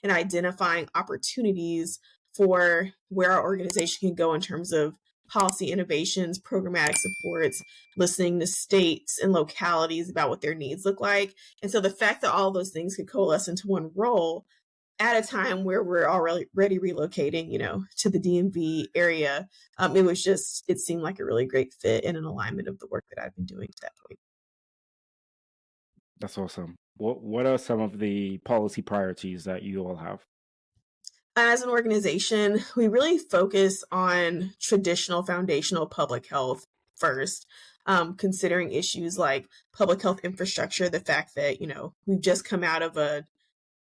and identifying opportunities for where our organization can go in terms of policy innovations, programmatic supports, listening to states and localities about what their needs look like. And so the fact that all those things could coalesce into one role at a time where we're already relocating, to the DMV area, it seemed like a really great fit and an alignment of the work that I've been doing to that point. That's awesome. What are some of the policy priorities that you all have? As an organization, we really focus on traditional foundational public health first, considering issues like public health infrastructure, the fact that, we've just come out of a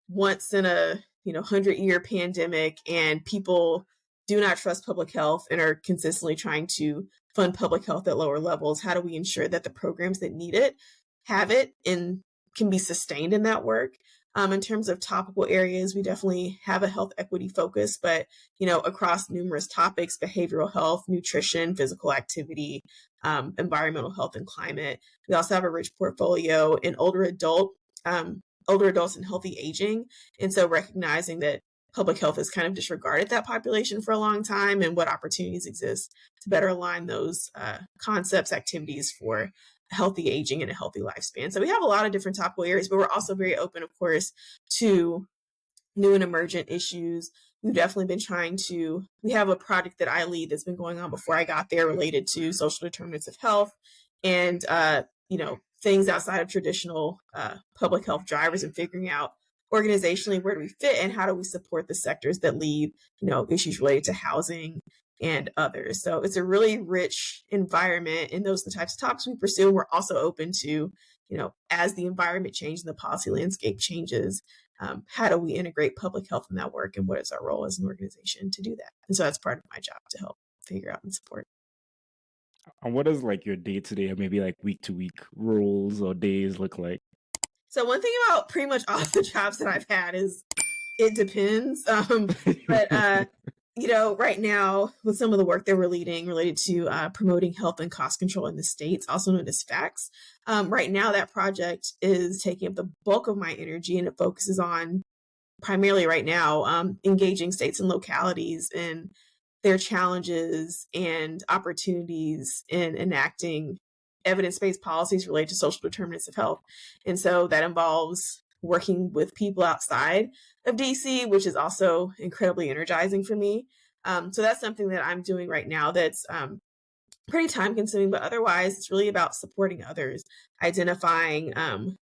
once in a 100-year pandemic, and people do not trust public health and are consistently trying to fund public health at lower levels. How do we ensure that the programs that need it have it and can be sustained in that work? In terms of topical areas, we definitely have a health equity focus, but across numerous topics: behavioral health, nutrition, physical activity, environmental health, and climate. We also have a rich portfolio in older adults and healthy aging. And so recognizing that public health has kind of disregarded that population for a long time, and what opportunities exist to better align those concepts, activities for healthy aging and a healthy lifespan. So we have a lot of different topical areas, but we're also very open, of course, to new and emergent issues. We've definitely been we have a project that I lead that's been going on before I got there related to social determinants of health and, things outside of traditional public health drivers, and figuring out organizationally where do we fit and how do we support the sectors that lead, issues related to housing and others. So it's a really rich environment, and those are the types of topics we pursue. We're also open to, as the environment changes and the policy landscape changes, how do we integrate public health in that work, and what is our role as an organization to do that? And so that's part of my job, to help figure out and support. And what does like your day to day, or maybe like week to week roles or days look like? So one thing about pretty much all the jobs that I've had is it depends. But right now, with some of the work that we're leading related to promoting health and cost control in the states, also known as FACTS, right now that project is taking up the bulk of my energy, and it focuses on primarily right now engaging states and localities in their challenges and opportunities in enacting evidence-based policies related to social determinants of health. And so that involves working with people outside of DC, which is also incredibly energizing for me. So that's something that I'm doing right now that's pretty time consuming, but otherwise it's really about supporting others, identifying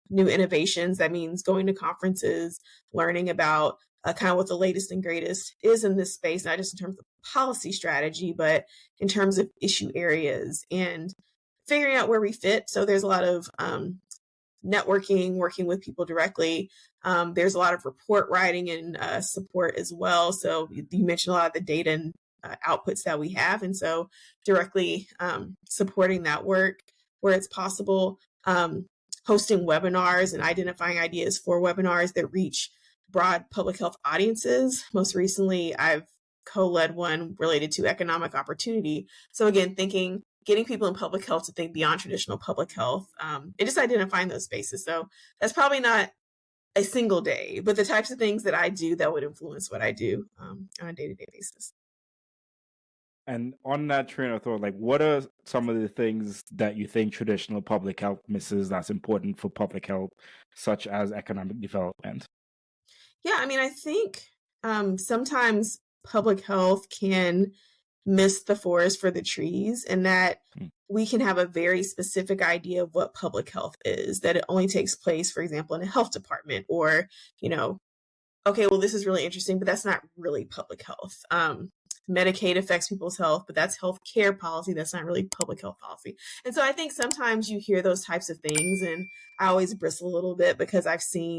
new innovations. That means going to conferences, learning about kind of what the latest and greatest is in this space, not just in terms of policy strategy, but in terms of issue areas, and figuring out where we fit. So there's a lot of networking, working with people directly. There's a lot of report writing and support as well. So you mentioned a lot of the data and outputs that we have. And so directly supporting that work where it's possible, hosting webinars and identifying ideas for webinars that reach broad public health audiences. Most recently, I've co-led one related to economic opportunity. So again, getting people in public health to think beyond traditional public health, and just identifying those spaces. So that's probably not a single day, but the types of things that I do that would influence what I do on a day-to-day basis. And on that train of thought, like, what are some of the things that you think traditional public health misses that's important for public health, such as economic development? Yeah, I think sometimes public health can miss the forest for the trees, and that we can have a very specific idea of what public health is, that it only takes place, for example, in a health department, or, okay, well, this is really interesting, but that's not really public health. Medicaid affects people's health, but that's health care policy. That's not really public health policy. And so I think sometimes you hear those types of things, and I always bristle a little bit because I've seen